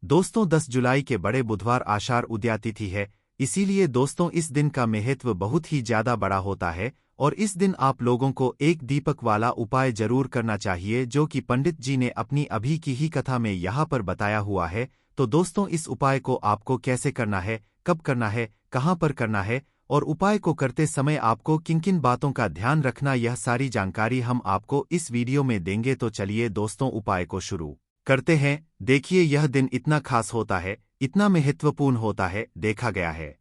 दोस्तों 10 जुलाई के बड़े बुधवार आषाढ़ उद्या तिथि है, इसीलिए दोस्तों इस दिन का महत्व बहुत ही ज्यादा बड़ा होता है और इस दिन आप लोगों को एक दीपक वाला उपाय जरूर करना चाहिए जो कि पंडित जी ने अपनी अभी की ही कथा में यहाँ पर बताया हुआ है। तो दोस्तों इस उपाय को आपको कैसे करना है, कब करना है, कहाँ पर करना है और उपाय को करते समय आपको किन किन बातों का ध्यान रखना, यह सारी जानकारी हम आपको इस वीडियो में देंगे। तो चलिए दोस्तों उपाय को शुरू करते हैं। देखिए यह दिन इतना खास होता है, इतना महत्वपूर्ण होता है, देखा गया है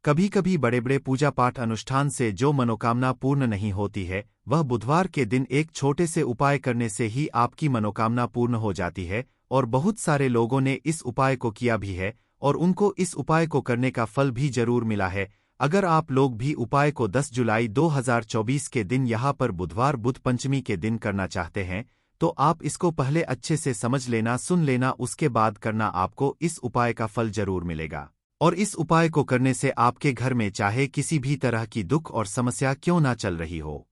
कभी कभी बड़े बड़े पूजा पाठ अनुष्ठान से जो मनोकामना पूर्ण नहीं होती है, वह बुधवार के दिन एक छोटे से उपाय करने से ही आपकी मनोकामना पूर्ण हो जाती है। और बहुत सारे लोगों ने इस उपाय को किया भी है और उनको इस उपाय को करने का फल भी जरूर मिला है। अगर आप लोग भी उपाय को 10 जुलाई 2024 के दिन यहाँ पर बुधवार बुध पंचमी के दिन करना चाहते हैं, तो आप इसको पहले अच्छे से समझ लेना, सुन लेना, उसके बाद करना, आपको इस उपाय का फल जरूर मिलेगा। और इस उपाय को करने से आपके घर में चाहे किसी भी तरह की दुख और समस्या क्यों ना चल रही हो,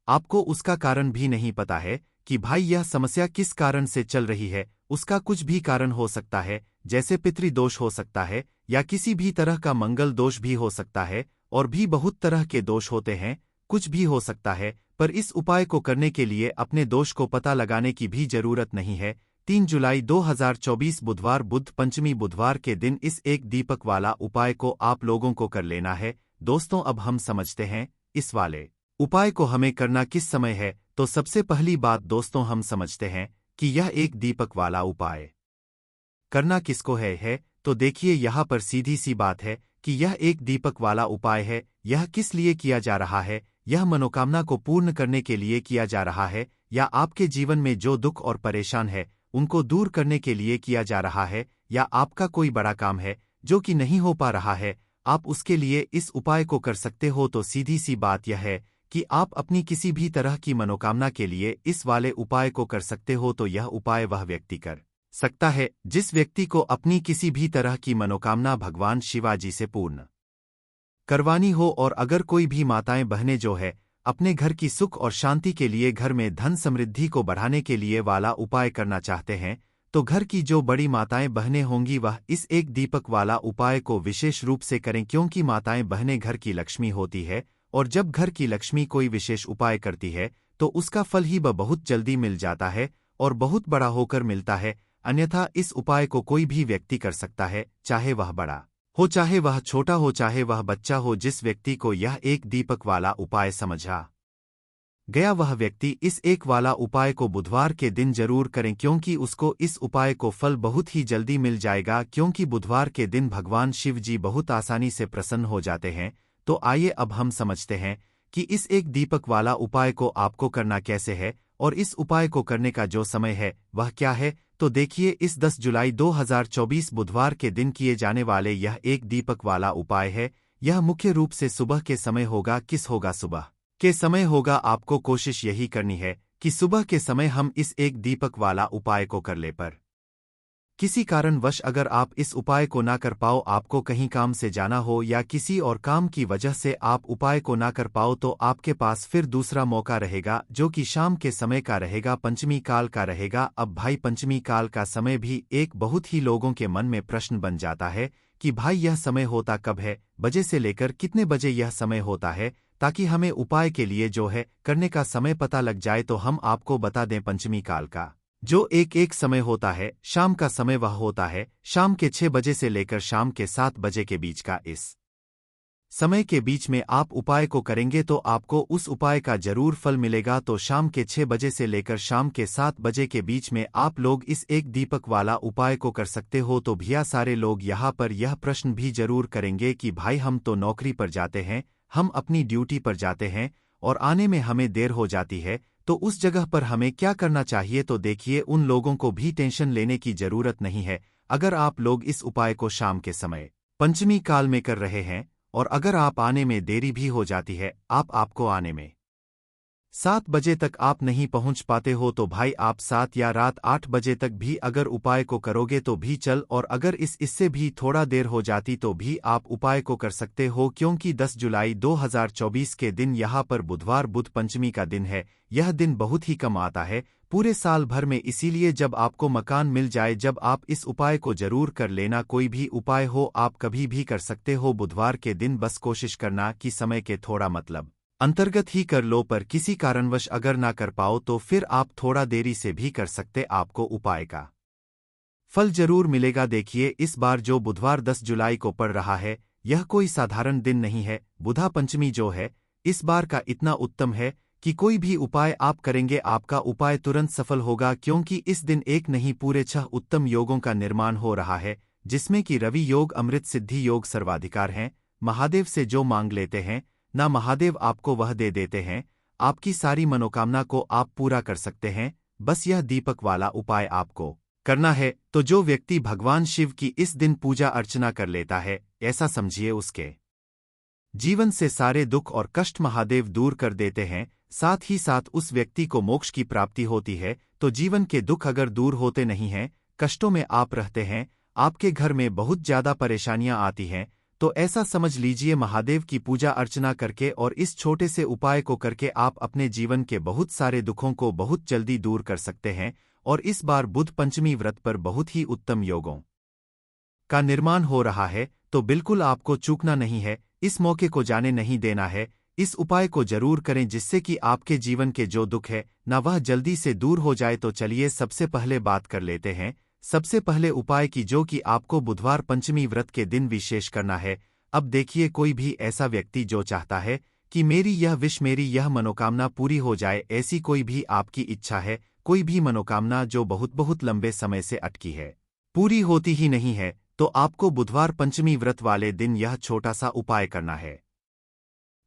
आपको उसका कारण भी नहीं पता है कि भाई यह समस्या किस कारण से चल रही है, उसका कुछ भी कारण हो सकता है, जैसे पितृदोष हो सकता है या किसी भी तरह का मंगल दोष भी हो सकता है और भी बहुत तरह के दोष होते हैं, कुछ भी हो सकता है। पर इस उपाय को करने के लिए अपने दोष को पता लगाने की भी जरूरत नहीं है। 3 जुलाई 2024 बुधवार बुध पंचमी बुधवार के दिन इस एक दीपक वाला उपाय को आप लोगों को कर लेना है। दोस्तों अब हम समझते हैं इस वाले उपाय को हमें करना किस समय है। तो सबसे पहली बात दोस्तों हम समझते हैं कि यह एक दीपक वाला उपाय करना किसको है। तो देखिए यहाँ पर सीधी सी बात है कि यह एक दीपक वाला उपाय है। यह किस लिए किया जा रहा है? यह मनोकामना को पूर्ण करने के लिए किया जा रहा है या आपके जीवन में जो दुख और परेशान है उनको दूर करने के लिए किया जा रहा है, या आपका कोई बड़ा काम है जो कि नहीं हो पा रहा है, आप उसके लिए इस उपाय को कर सकते हो। तो सीधी सी बात यह है कि आप अपनी किसी भी तरह की मनोकामना के लिए इस वाले उपाय को कर सकते हो। तो यह उपाय वह व्यक्ति कर सकता है जिस व्यक्ति को अपनी किसी भी तरह की मनोकामना भगवान शिवाजी से पूर्ण करवानी हो। और अगर कोई भी माताएं बहनें जो है अपने घर की सुख और शांति के लिए, घर में धन समृद्धि को बढ़ाने के लिए वाला उपाय करना चाहते हैं, तो घर की जो बड़ी माताएं बहनें होंगी वह इस एक दीपक वाला उपाय को विशेष रूप से करें, क्योंकि माताएं बहनें घर की लक्ष्मी होती है और जब घर की लक्ष्मी कोई विशेष उपाय करती है तो उसका फल ही बहुत जल्दी मिल जाता है और बहुत बड़ा होकर मिलता है। अन्यथा इस उपाय को कोई भी व्यक्ति कर सकता है, चाहे वह बड़ा हो, चाहे वह छोटा हो, चाहे वह बच्चा हो। जिस व्यक्ति को यह एक दीपक वाला उपाय समझा गया वह व्यक्ति इस एक वाला उपाय को बुधवार के दिन जरूर करें, क्योंकि उसको इस उपाय को फल बहुत ही जल्दी मिल जाएगा। क्योंकि बुधवार के दिन भगवान शिव जी बहुत आसानी से प्रसन्न हो जाते हैं। तो आइए अब हम समझते हैं कि इस एक दीपक वाला उपाय को आपको करना कैसे है और इस उपाय को करने का जो समय है वह क्या है। तो देखिए इस 10 जुलाई 2024 बुधवार के दिन किए जाने वाले यह एक दीपक वाला उपाय है। यह मुख्य रूप से सुबह के समय होगा। किस होगा? सुबह के समय होगा। आपको कोशिश यही करनी है कि सुबह के समय हम इस एक दीपक वाला उपाय को कर ले। पर किसी कारणवश अगर आप इस उपाय को ना कर पाओ, आपको कहीं काम से जाना हो या किसी और काम की वजह से आप उपाय को ना कर पाओ, तो आपके पास फिर दूसरा मौका रहेगा जो कि शाम के समय का रहेगा, पंचमी काल का रहेगा। अब भाई पंचमी काल का समय भी एक बहुत ही लोगों के मन में प्रश्न बन जाता है कि भाई यह समय होता कब है, बजे से लेकर कितने बजे यह समय होता है, ताकि हमें उपाय के लिए जो है करने का समय पता लग जाए। तो हम आपको बता दें पंचमी काल का जो एक समय होता है, शाम का समय वह होता है शाम के 6 बजे से लेकर शाम के 7 बजे के बीच का। इस समय के बीच में आप उपाय को करेंगे तो आपको उस उपाय का जरूर फल मिलेगा। तो शाम के 6 बजे से लेकर शाम के 7 बजे के बीच में आप लोग इस एक दीपक वाला उपाय को कर सकते हो। तो भैया सारे लोग यहाँ पर यह प्रश्न भी जरूर करेंगे कि भाई हम तो नौकरी पर जाते हैं, हम अपनी ड्यूटी पर जाते हैं और आने में हमें देर हो जाती है, तो उस जगह पर हमें क्या करना चाहिए? तो देखिए उन लोगों को भी टेंशन लेने की जरूरत नहीं है। अगर आप लोग इस उपाय को शाम के समय पंचमी काल में कर रहे हैं और अगर आप आने में देरी भी हो जाती है, आपको आने में 7 बजे तक आप नहीं पहुंच पाते हो तो भाई आप 7 या रात 8 बजे तक भी अगर उपाय को करोगे तो भी चल, और अगर इससे भी थोड़ा देर हो जाती तो भी आप उपाय को कर सकते हो, क्योंकि 10 जुलाई 2024 के दिन यहाँ पर बुधवार बुध पंचमी का दिन है। यह दिन बहुत ही कम आता है पूरे साल भर में, इसीलिए जब आपको मकान मिल जाए जब आप इस उपाय को जरूर कर लेना। कोई भी उपाय हो आप कभी भी कर सकते हो बुधवार के दिन, बस कोशिश करना कि समय के थोड़ा मतलब अंतर्गत ही कर लो, पर किसी कारणवश अगर ना कर पाओ तो फिर आप थोड़ा देरी से भी कर सकते, आपको उपाय का फल जरूर मिलेगा। देखिए इस बार जो बुधवार 10 जुलाई को पड़ रहा है यह कोई साधारण दिन नहीं है। बुधा पंचमी जो है इस बार का इतना उत्तम है कि कोई भी उपाय आप करेंगे आपका उपाय तुरंत सफल होगा, क्योंकि इस दिन एक नहीं पूरे 6 उत्तम योगों का निर्माण हो रहा है, जिसमें कि रवि योग, अमृत सिद्धि योग सर्वाधिकार हैं। महादेव से जो मांग लेते हैं ना महादेव आपको वह दे देते हैं। आपकी सारी मनोकामना को आप पूरा कर सकते हैं, बस यह दीपक वाला उपाय आपको करना है। तो जो व्यक्ति भगवान शिव की इस दिन पूजा अर्चना कर लेता है, ऐसा समझिए उसके जीवन से सारे दुख और कष्ट महादेव दूर कर देते हैं, साथ ही साथ उस व्यक्ति को मोक्ष की प्राप्ति होती है। तो जीवन के दुख अगर दूर होते नहीं हैं, कष्टों में आप रहते हैं, आपके घर में बहुत ज्यादा परेशानियां आती हैं, तो ऐसा समझ लीजिए महादेव की पूजा अर्चना करके और इस छोटे से उपाय को करके आप अपने जीवन के बहुत सारे दुखों को बहुत जल्दी दूर कर सकते हैं। और इस बार बुध पंचमी व्रत पर बहुत ही उत्तम योगों का निर्माण हो रहा है, तो बिल्कुल आपको चूकना नहीं है, इस मौके को जाने नहीं देना है। इस उपाय को जरूर करें जिससे कि आपके जीवन के जो दुख है ना वह जल्दी से दूर हो जाए। तो चलिए सबसे पहले बात कर लेते हैं सबसे पहले उपाय की, जो कि आपको बुधवार पंचमी व्रत के दिन विशेष करना है। अब देखिए कोई भी ऐसा व्यक्ति जो चाहता है कि मेरी यह विश, मेरी यह मनोकामना पूरी हो जाए, ऐसी कोई भी आपकी इच्छा है, कोई भी मनोकामना जो बहुत बहुत लंबे समय से अटकी है, पूरी होती ही नहीं है, तो आपको बुधवार पंचमी व्रत वाले दिन यह छोटा सा उपाय करना है।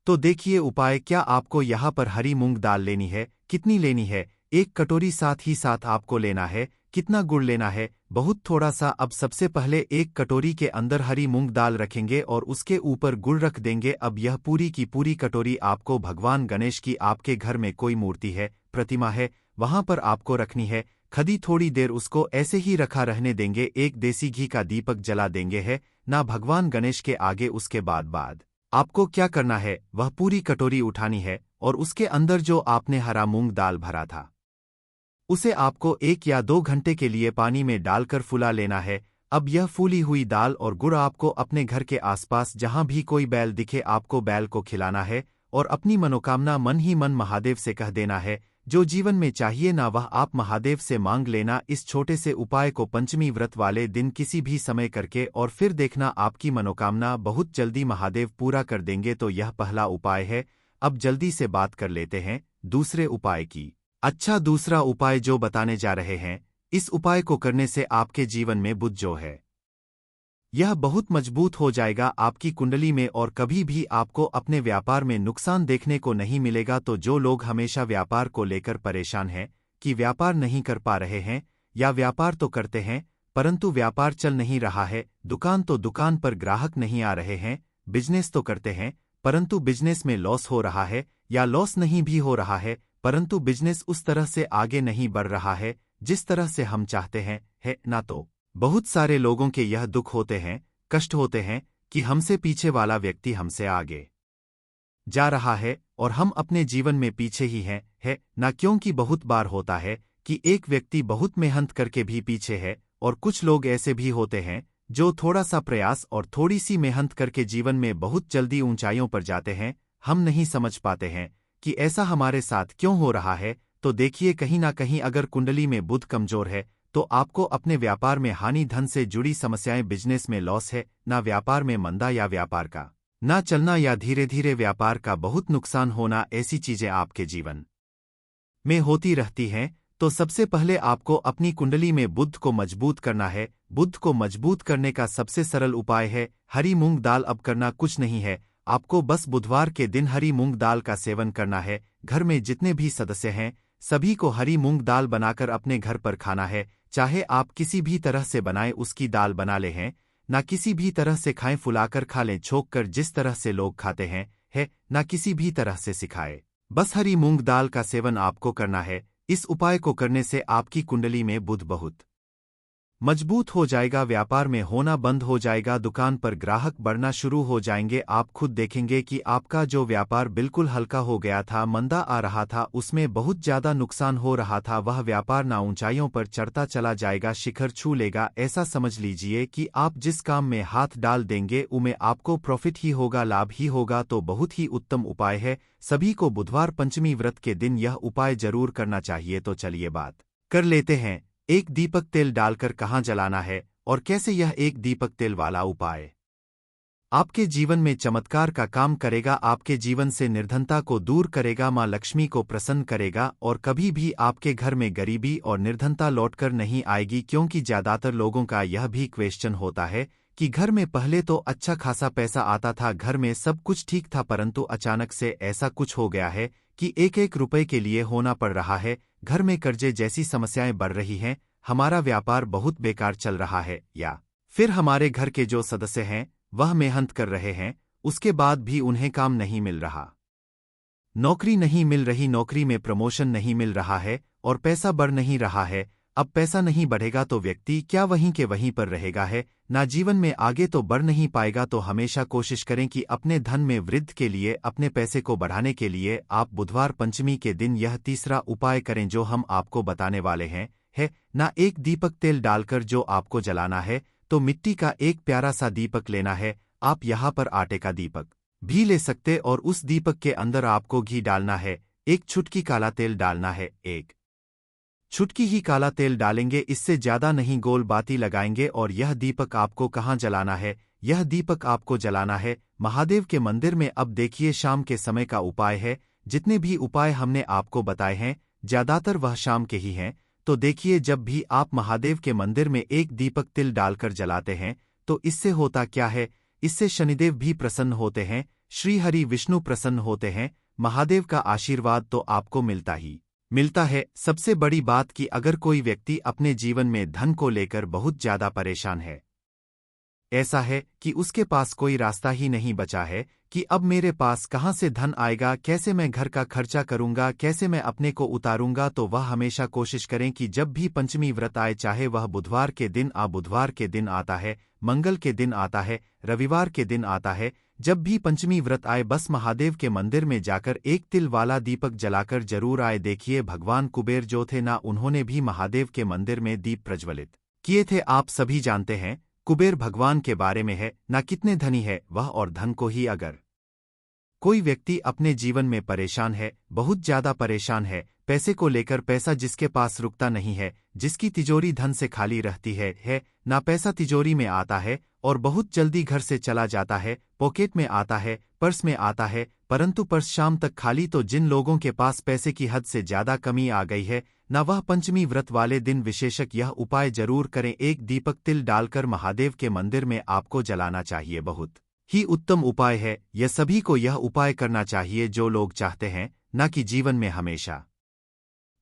तो देखिए उपाय क्या, आपको यहाँ पर हरी मूंग दाल लेनी है। कितनी लेनी है? 1 कटोरी, साथ ही साथ आपको लेना है कितना गुड़ लेना है? बहुत थोड़ा सा। अब सबसे पहले 1 कटोरी के अंदर हरी मूंग दाल रखेंगे और उसके ऊपर गुड़ रख देंगे। अब यह पूरी की पूरी कटोरी आपको भगवान गणेश की, आपके घर में कोई मूर्ति है, प्रतिमा है, वहां पर आपको रखनी है। खदी थोड़ी देर उसको ऐसे ही रखा रहने देंगे, एक देसी घी का दीपक जला देंगे है ना भगवान गणेश के आगे। उसके बाद आपको क्या करना है, वह पूरी कटोरी उठानी है और उसके अंदर जो आपने हरा मूंग दाल भरा था उसे आपको 1 या 2 घंटे के लिए पानी में डालकर फुला लेना है। अब यह फूली हुई दाल और गुड़ आपको अपने घर के आसपास जहां भी कोई बैल दिखे आपको बैल को खिलाना है और अपनी मनोकामना मन ही मन महादेव से कह देना है। जो जीवन में चाहिए ना वह आप महादेव से मांग लेना। इस छोटे से उपाय को पंचमी व्रत वाले दिन किसी भी समय करके और फिर देखना आपकी मनोकामना बहुत जल्दी महादेव पूरा कर देंगे। तो यह पहला उपाय है। अब जल्दी से बात कर लेते हैं दूसरे उपाय की। अच्छा, दूसरा उपाय जो बताने जा रहे हैं, इस उपाय को करने से आपके जीवन में बुध जो है यह बहुत मजबूत हो जाएगा आपकी कुंडली में, और कभी भी आपको अपने व्यापार में नुकसान देखने को नहीं मिलेगा। तो जो लोग हमेशा व्यापार को लेकर परेशान हैं कि व्यापार नहीं कर पा रहे हैं, या व्यापार तो करते हैं परंतु व्यापार चल नहीं रहा है, दुकान पर ग्राहक नहीं आ रहे हैं, बिजनेस तो करते हैं परंतु बिजनेस में लॉस हो रहा है, या लॉस नहीं भी हो रहा है परंतु बिजनेस उस तरह से आगे नहीं बढ़ रहा है जिस तरह से हम चाहते हैं, है ना। तो बहुत सारे लोगों के यह दुख होते हैं, कष्ट होते हैं कि हमसे पीछे वाला व्यक्ति हमसे आगे जा रहा है और हम अपने जीवन में पीछे ही हैं, है ना। क्योंकि बहुत बार होता है कि एक व्यक्ति बहुत मेहनत करके भी पीछे है, और कुछ लोग ऐसे भी होते हैं जो थोड़ा सा प्रयास और थोड़ी सी मेहनत करके जीवन में बहुत जल्दी ऊंचाइयों पर जाते हैं। हम नहीं समझ पाते हैं कि ऐसा हमारे साथ क्यों हो रहा है। तो देखिए कहीं ना कहीं अगर कुंडली में बुध कमजोर है तो आपको अपने व्यापार में हानि, धन से जुड़ी समस्याएं, बिजनेस में लॉस है ना, व्यापार में मंदा या व्यापार का ना चलना, या धीरे धीरे व्यापार का बहुत नुकसान होना, ऐसी चीजें आपके जीवन में होती रहती हैं। तो सबसे पहले आपको अपनी कुंडली में बुध को मजबूत करना है। बुध को मजबूत करने का सबसे सरल उपाय है हरी मूंग दाल। अब करना कुछ नहीं है, आपको बस बुधवार के दिन हरी मूंग दाल का सेवन करना है। घर में जितने भी सदस्य हैं सभी को हरी मूंग दाल बनाकर अपने घर पर खाना है। चाहे आप किसी भी तरह से बनाए उसकी दाल बना ले हैं, ना किसी भी तरह से खाएं, फुलाकर खा लें, छोंक कर जिस तरह से लोग खाते हैं, है ना, किसी भी तरह से सिखाए बस हरी मूंग दाल का सेवन आपको करना है। इस उपाय को करने से आपकी कुंडली में बुध बहुत मजबूत हो जाएगा, व्यापार में होना बंद हो जाएगा, दुकान पर ग्राहक बढ़ना शुरू हो जाएंगे। आप खुद देखेंगे कि आपका जो व्यापार बिल्कुल हल्का हो गया था, मंदा आ रहा था, उसमें बहुत ज्यादा नुकसान हो रहा था, वह व्यापार ना ऊंचाइयों पर चढ़ता चला जाएगा, शिखर छू लेगा। ऐसा समझ लीजिए कि आप जिस काम में हाथ डाल देंगे उनमें आपको प्रॉफिट ही होगा, लाभ ही होगा। तो बहुत ही उत्तम उपाय है। सभी को बुधवार पंचमी व्रत के दिन यह उपाय जरूर करना चाहिए। तो चलिए बात कर लेते हैं, एक दीपक तेल डालकर कहाँ जलाना है और कैसे यह एक दीपक तेल वाला उपाय आपके जीवन में चमत्कार का काम करेगा, आपके जीवन से निर्धनता को दूर करेगा, मां लक्ष्मी को प्रसन्न करेगा और कभी भी आपके घर में गरीबी और निर्धनता लौटकर नहीं आएगी। क्योंकि ज्यादातर लोगों का यह भी क्वेश्चन होता है कि घर में पहले तो अच्छा खासा पैसा आता था, घर में सब कुछ ठीक था, परंतु अचानक से ऐसा कुछ हो गया है कि एक एक रुपए के लिए होना पड़ रहा है, घर में कर्जे जैसी समस्याएं बढ़ रही हैं, हमारा व्यापार बहुत बेकार चल रहा है, या फिर हमारे घर के जो सदस्य हैं वह मेहनत कर रहे हैं, उसके बाद भी उन्हें काम नहीं मिल रहा, नौकरी नहीं मिल रही, नौकरी में प्रमोशन नहीं मिल रहा है और पैसा बढ़ नहीं रहा है। अब पैसा नहीं बढ़ेगा तो व्यक्ति क्या वहीं के वहीं पर रहेगा है ना, जीवन में आगे तो बढ़ नहीं पाएगा। तो हमेशा कोशिश करें कि अपने धन में वृद्धि के लिए, अपने पैसे को बढ़ाने के लिए आप बुधवार पंचमी के दिन यह तीसरा उपाय करें जो हम आपको बताने वाले हैं है ना। एक दीपक तेल डालकर जो आपको जलाना है, तो मिट्टी का एक प्यारा सा दीपक लेना है। आप यहाँ पर आटे का दीपक भी ले सकते और उस दीपक के अंदर आपको घी डालना है, एक चुटकी काला तेल डालना है, एक चुटकी ही काला तेल डालेंगे, इससे ज्यादा नहीं, गोल बाती लगाएंगे। और यह दीपक आपको कहाँ जलाना है? यह दीपक आपको जलाना है महादेव के मंदिर में। अब देखिए, शाम के समय का उपाय है। जितने भी उपाय हमने आपको बताए हैं ज्यादातर वह शाम के ही हैं। तो देखिए, जब भी आप महादेव के मंदिर में एक दीपक तिल डालकर जलाते हैं तो इससे होता क्या है, इससे शनिदेव भी प्रसन्न होते हैं, श्री हरि विष्णु प्रसन्न होते हैं, महादेव का आशीर्वाद तो आपको मिलता ही मिलता है। सबसे बड़ी बात कि अगर कोई व्यक्ति अपने जीवन में धन को लेकर बहुत ज्यादा परेशान है, ऐसा है कि उसके पास कोई रास्ता ही नहीं बचा है कि अब मेरे पास कहाँ से धन आएगा, कैसे मैं घर का खर्चा करूंगा, कैसे मैं अपने को उतारूंगा, तो वह हमेशा कोशिश करें कि जब भी पंचमी व्रत आए, चाहे वह बुधवार के दिन बुधवार के दिन आता है, मंगल के दिन आता है, रविवार के दिन आता है, जब भी पंचमी व्रत आए बस महादेव के मंदिर में जाकर एक तिल वाला दीपक जलाकर जरूर आए। देखिए, भगवान कुबेर जो थे ना, उन्होंने भी महादेव के मंदिर में दीप प्रज्वलित किए थे। आप सभी जानते हैं कुबेर भगवान के बारे में है ना, कितने धनी है वह, और धन को ही अगर कोई व्यक्ति अपने जीवन में परेशान है, बहुत ज्यादा परेशान है, पैसे को लेकर, पैसा जिसके पास रुकता नहीं है, जिसकी तिजोरी धन से खाली रहती है ना, पैसा तिजोरी में आता है और बहुत जल्दी घर से चला जाता है, पॉकेट में आता है, पर्स में आता है, परंतु पर्स शाम तक खाली। तो जिन लोगों के पास पैसे की हद से ज्यादा कमी आ गई है ना, वह पंचमी व्रत वाले दिन विशेषक यह उपाय जरूर करें। एक दीपक तिल डालकर महादेव के मंदिर में आपको जलाना चाहिए, बहुत ही उत्तम उपाय है। यह सभी को यह उपाय करना चाहिए जो लोग चाहते हैं ना कि जीवन में हमेशा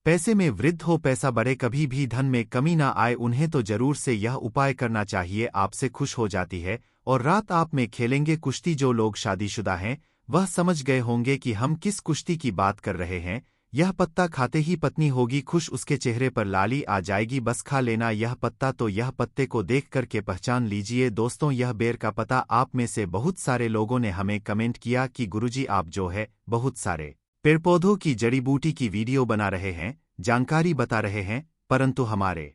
पैसे में वृद्धि हो, पैसा बढ़े, कभी भी धन में कमी ना आए, उन्हें तो जरूर से यह उपाय करना चाहिए। आपसे खुश हो जाती है और रात आप में खेलेंगे कुश्ती। जो लोग शादीशुदा हैं वह समझ गए होंगे कि हम किस कुश्ती की बात कर रहे हैं। यह पत्ता खाते ही पत्नी होगी खुश, उसके चेहरे पर लाली आ जाएगी, बस खा लेना यह पत्ता। तो यह पत्ते को देख करके पहचान लीजिए। दोस्तों, यह बेर का पत्ता, आप में से बहुत सारे लोगों ने हमें कमेंट किया कि गुरुजी आप जो है बहुत सारे पेड़ पौधों की जड़ी बूटी की वीडियो बना रहे हैं, जानकारी बता रहे हैं, परंतु हमारे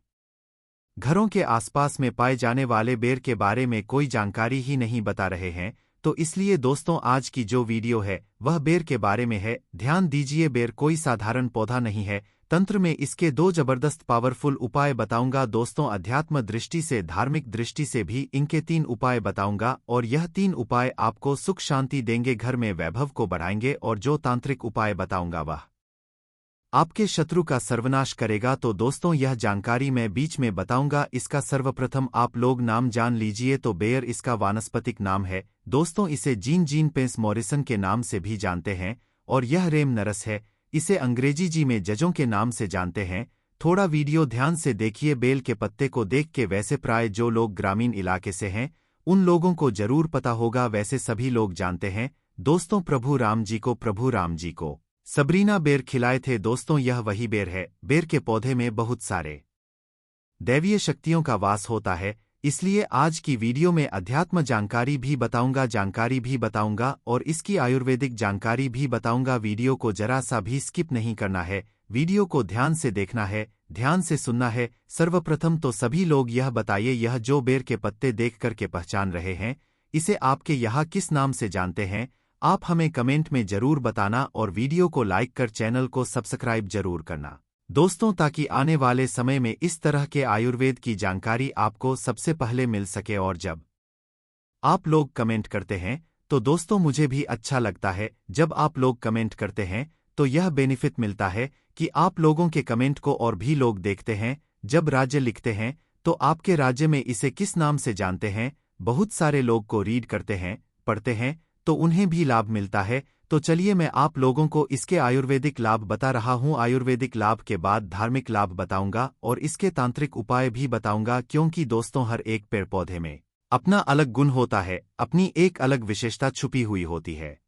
घरों के आसपास में पाए जाने वाले बेर के बारे में कोई जानकारी ही नहीं बता रहे हैं। तो इसलिए दोस्तों, आज की जो वीडियो है वह बेर के बारे में है। ध्यान दीजिए, बेर कोई साधारण पौधा नहीं है। तंत्र में इसके दो जबरदस्त पावरफुल उपाय बताऊंगा दोस्तों। अध्यात्म दृष्टि से, धार्मिक दृष्टि से भी इनके 3 उपाय बताऊंगा और यह 3 उपाय आपको सुख शांति देंगे, घर में वैभव को बढ़ाएंगे। और जो तांत्रिक उपाय बताऊंगा वह आपके शत्रु का सर्वनाश करेगा। तो दोस्तों, यह जानकारी मैं बीच में बताऊंगा। इसका सर्वप्रथम आप लोग नाम जान लीजिए। तो बेयर इसका वानस्पतिक नाम है दोस्तों। इसे जीन पेंस मॉरिसन के नाम से भी जानते हैं और यह रेम नरस है। इसे अंग्रेजी जी में जजों के नाम से जानते हैं। थोड़ा वीडियो ध्यान से देखिए। बेल के पत्ते को देख के वैसे प्राय जो लोग ग्रामीण इलाके से हैं उन लोगों को जरूर पता होगा, वैसे सभी लोग जानते हैं दोस्तों। प्रभु राम जी को सबरीना बेर खिलाए थे। दोस्तों यह वही बेर है। बेर के पौधे में बहुत सारे दैवीय शक्तियों का वास होता है, इसलिए आज की वीडियो में अध्यात्म जानकारी भी बताऊंगा और इसकी आयुर्वेदिक जानकारी भी बताऊंगा। वीडियो को जरा सा भी स्किप नहीं करना है, वीडियो को ध्यान से देखना है, ध्यान से सुनना है। सर्वप्रथम तो सभी लोग यह बताइए, यह जो बेर के पत्ते देख करके पहचान रहे हैं, इसे आपके यहाँ किस नाम से जानते हैं? आप हमें कमेंट में जरूर बताना और वीडियो को लाइक कर चैनल को सब्सक्राइब जरूर करना दोस्तों, ताकि आने वाले समय में इस तरह के आयुर्वेद की जानकारी आपको सबसे पहले मिल सके। और जब आप लोग कमेंट करते हैं तो दोस्तों मुझे भी अच्छा लगता है। जब आप लोग कमेंट करते हैं तो यह बेनिफिट मिलता है कि आप लोगों के कमेंट को और भी लोग देखते हैं। जब राज्य लिखते हैं तो आपके राज्य में इसे किस नाम से जानते हैं, बहुत सारे लोग को रीड करते हैं, पढ़ते हैं, तो उन्हें भी लाभ मिलता है। तो चलिए मैं आप लोगों को इसके आयुर्वेदिक लाभ बता रहा हूं। आयुर्वेदिक लाभ के बाद धार्मिक लाभ बताऊंगा और इसके तांत्रिक उपाय भी बताऊंगा, क्योंकि दोस्तों हर एक पेड़ पौधे में अपना अलग गुण होता है, अपनी एक अलग विशेषता छुपी हुई होती है।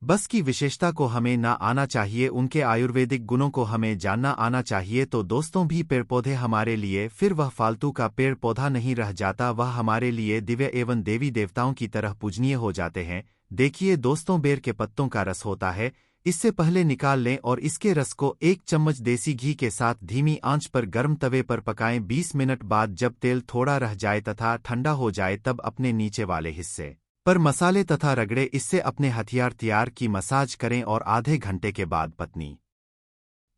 बस की विशेषता को हमें ना आना चाहिए, उनके आयुर्वेदिक गुणों को हमें जानना आना चाहिए। तो दोस्तों भी पेड़ पौधे हमारे लिए फिर वह फालतू का पेड़ पौधा नहीं रह जाता, वह हमारे लिए दिव्य एवं देवी देवताओं की तरह पूजनीय हो जाते हैं। देखिए दोस्तों, बेर के पत्तों का रस होता है, इससे पहले निकाल लें और इसके रस को 1 चम्मच देसी घी के साथ धीमी आंच पर गर्म तवे पर पकाएं। 20 मिनट बाद जब तेल थोड़ा रह जाए तथा ठंडा हो जाए तब अपने नीचे वाले हिस्से पर मसाले तथा रगड़े इससे अपने हथियार तैयार की मसाज करें और आधे घंटे के बाद पत्नी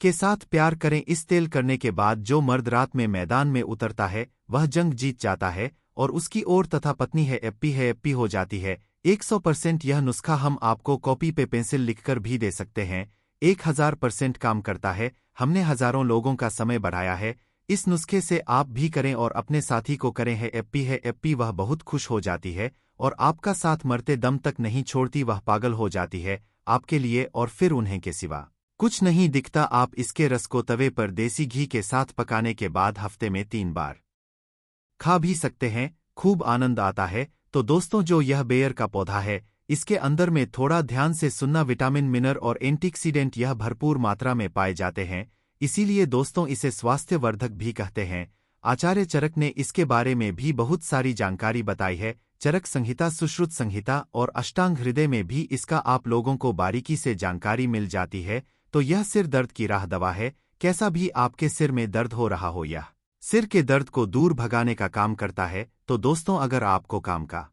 के साथ प्यार करें। इस तेल करने के बाद जो मर्द रात में मैदान में उतरता है वह जंग जीत जाता है और उसकी ओर तथा पत्नी है एप्पी हो जाती है। 100% यह नुस्खा हम आपको कॉपी पे पेंसिल लिखकर भी दे सकते हैं। 1000% काम करता है। हमने हजारों लोगों का समय बढ़ाया है। इस नुस्खे से आप भी करें और अपने साथी को करें। है एप्पी, वह बहुत खुश हो जाती है और आपका साथ मरते दम तक नहीं छोड़ती, वह पागल हो जाती है आपके लिए और फिर उन्हें के सिवा कुछ नहीं दिखता। आप इसके रस को तवे पर देसी घी के साथ पकाने के बाद हफ्ते में 3 बार खा भी सकते हैं, खूब आनंद आता है। तो दोस्तों जो यह बेर का पौधा है, इसके अंदर में थोड़ा ध्यान से सुनना, विटामिन मिनरल और एंटीऑक्सीडेंट यह भरपूर मात्रा में पाए जाते हैं, इसीलिए दोस्तों इसे स्वास्थ्यवर्धक भी कहते हैं। आचार्य चरक ने इसके बारे में भी बहुत सारी जानकारी बताई है। चरक संहिता, सुश्रुत संहिता और अष्टांग हृदय में भी इसका आप लोगों को बारीकी से जानकारी मिल जाती है। तो यह सिर दर्द की राह दवा है। कैसा भी आपके सिर में दर्द हो रहा हो, यह सिर के दर्द को दूर भगाने का काम करता है। तो दोस्तों अगर आपको काम का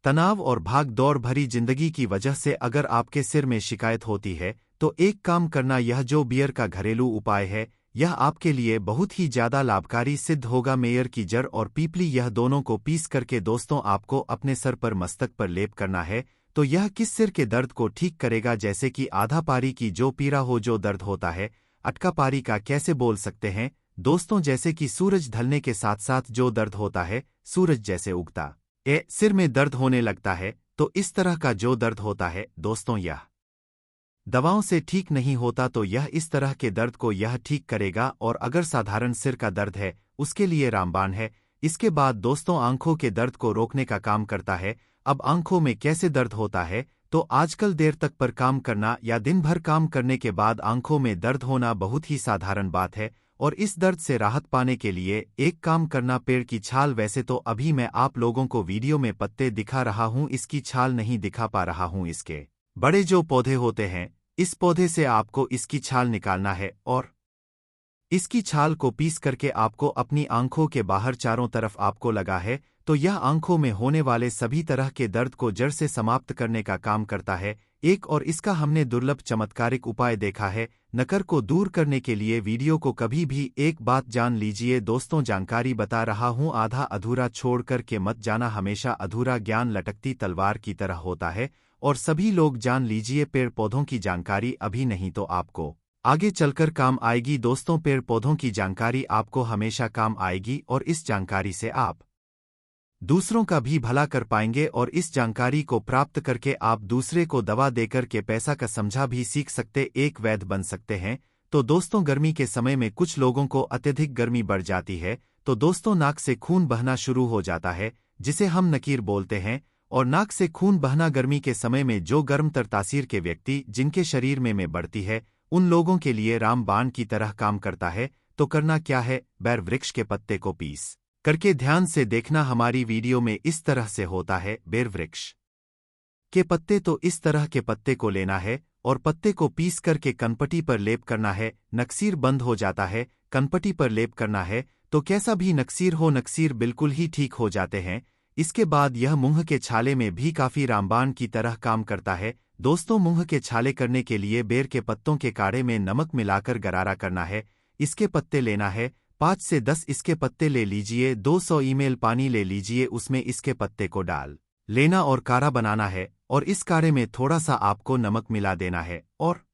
तनाव और भाग दौड़ भरी जिंदगी की वजह से अगर आपके सिर में शिकायत होती है तो एक काम करना, यह जो बियर का घरेलू उपाय है यह आपके लिए बहुत ही ज्यादा लाभकारी सिद्ध होगा। मेयर की जड़ और पीपली यह दोनों को पीस करके दोस्तों आपको अपने सर पर, मस्तक पर लेप करना है। तो यह किस सिर के दर्द को ठीक करेगा, जैसे कि आधा पारी की जो पीड़ा हो, जो दर्द होता है। अटका पारी का कैसे बोल सकते हैं दोस्तों, जैसे कि सूरज ढलने के साथ साथ जो दर्द होता है, सूरज जैसे उगता सिर में दर्द होने लगता है, तो इस तरह का जो दर्द होता है दोस्तों, यह दवाओं से ठीक नहीं होता। तो यह इस तरह के दर्द को यह ठीक करेगा। और अगर साधारण सिर का दर्द है उसके लिए रामबाण है। इसके बाद दोस्तों आंखों के दर्द को रोकने का काम करता है। अब आंखों में कैसे दर्द होता है, तो आजकल देर तक पर काम करना या दिन भर काम करने के बाद आंखों में दर्द होना बहुत ही साधारण बात है। और इस दर्द से राहत पाने के लिए एक काम करना, पेड़ की छाल। वैसे तो अभी मैं आप लोगों को वीडियो में पत्ते दिखा रहा हूं, इसकी छाल नहीं दिखा पा रहा हूं। इसके बड़े जो पौधे होते हैं, इस पौधे से आपको इसकी छाल निकालना है और इसकी छाल को पीस करके आपको अपनी आंखों के बाहर चारों तरफ आपको लगा है। तो यह आंखों में होने वाले सभी तरह के दर्द को जड़ से समाप्त करने का काम करता है। एक और इसका हमने दुर्लभ चमत्कारिक उपाय देखा है नकर को दूर करने के लिए। वीडियो को कभी भी एक बात जान लीजिए दोस्तों, जानकारी बता रहा हूं, आधा अधूरा छोड़ कर के मत जाना। हमेशा अधूरा ज्ञान लटकती तलवार की तरह होता है और सभी लोग जान लीजिए। पेड़ पौधों की जानकारी अभी नहीं तो आपको आगे चलकर काम आएगी दोस्तों। पेड़ पौधों की जानकारी आपको हमेशा काम आएगी और इस जानकारी से आप दूसरों का भी भला कर पाएंगे और इस जानकारी को प्राप्त करके आप दूसरे को दवा देकर के पैसा का समझा भी सीख सकते, एक वैद्य बन सकते हैं। तो दोस्तों गर्मी के समय में कुछ लोगों को अत्यधिक गर्मी बढ़ जाती है, तो दोस्तों नाक से खून बहना शुरू हो जाता है, जिसे हम नकीर बोलते हैं। और नाक से खून बहना गर्मी के समय में जो गर्म तर तासीर के व्यक्ति जिनके शरीर में बढ़ती है उन लोगों के लिए रामबाण की तरह काम करता है। तो करना क्या है, बैर वृक्ष के पत्ते को पीस करके ध्यान से देखना। हमारी वीडियो में इस तरह से होता है। बेर वृक्ष के पत्ते, तो इस तरह के पत्ते को लेना है और पत्ते को पीस करके कनपटी पर लेप करना है। नक्सीर बंद हो जाता है, कनपटी पर लेप करना है तो कैसा भी नक्सीर हो, नक्सीर बिल्कुल ही ठीक हो जाते हैं। इसके बाद यह मुंह के छाले में भी काफी रामबाण की तरह काम करता है। दोस्तों, मुंह के छाले करने के लिए बेर के पत्तों के काढ़े में नमक मिलाकर गरारा करना है। इसके पत्ते लेना है 5 से 10 इसके पत्ते ले लीजिए। 200 ml पानी ले लीजिए, उसमें इसके पत्ते को डाल लेना और काढ़ा बनाना है। और इस काढ़े में थोड़ा सा आपको नमक मिला देना है और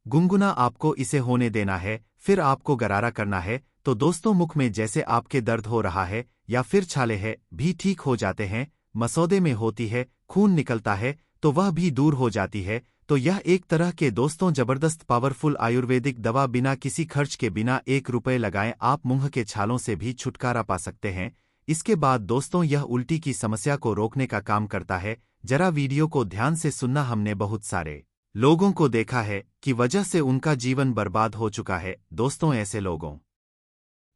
गुनगुना आपको इसे होने देना है। फिर आपको गरारा करना है। तो दोस्तों, मुख में जैसे आपके दर्द हो रहा है या फिर छाले है भी ठीक हो जाते हैं। मसौदे में होती है, खून निकलता है तो वह भी दूर हो जाती है। तो यह एक तरह के दोस्तों जबरदस्त पावरफुल आयुर्वेदिक दवा, बिना किसी खर्च के, बिना 1 रुपए लगाए आप मुंह के छालों से भी छुटकारा पा सकते हैं। इसके बाद दोस्तों, यह उल्टी की समस्या को रोकने का काम करता है। जरा वीडियो को ध्यान से सुनना। हमने बहुत सारे लोगों को देखा है कि वजह से उनका जीवन बर्बाद हो चुका है। दोस्तों, ऐसे लोगों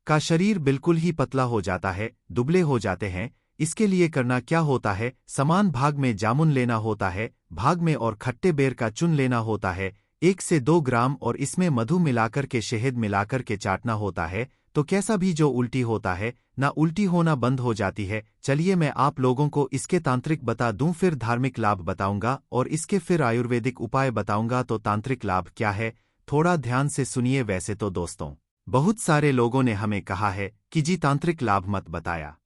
का शरीर बिल्कुल ही पतला हो जाता है, दुबले हो जाते हैं। इसके लिए करना क्या होता है, समान भाग में जामुन लेना होता है, भाग में और खट्टे बेर का चुन लेना होता है 1 से 2 ग्राम, और इसमें मधु मिलाकर के, शहद मिलाकर के चाटना होता है। तो कैसा भी जो उल्टी होता है ना, उल्टी होना बंद हो जाती है। चलिए मैं आप लोगों को इसके तांत्रिक बता दूं, फिर धार्मिक लाभ बताऊंगा और इसके फिर आयुर्वेदिक उपाय बताऊंगा। तो तांत्रिक लाभ क्या है, थोड़ा ध्यान से सुनिए। वैसे तो दोस्तों, बहुत सारे लोगों ने हमें कहा है कि जी तांत्रिक लाभ मत बताया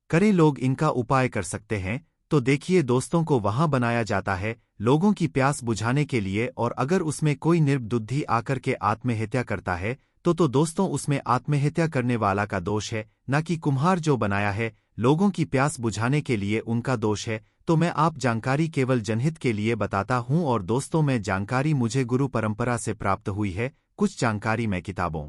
करें, लोग इनका उपाय कर सकते हैं। तो देखिए दोस्तों, को वहां बनाया जाता है लोगों की प्यास बुझाने के लिए, और अगर उसमें कोई निर्बुद्धि आकर के आत्महत्या करता है तो दोस्तों उसमें आत्महत्या करने वाला का दोष है, न कि कुम्हार जो बनाया है लोगों की प्यास बुझाने के लिए उनका दोष है। तो मैं आप जानकारी केवल जनहित के लिए बताता हूं। और दोस्तों, मैं जानकारी मुझे गुरु परंपरा से प्राप्त हुई है, कुछ जानकारी मैं किताबों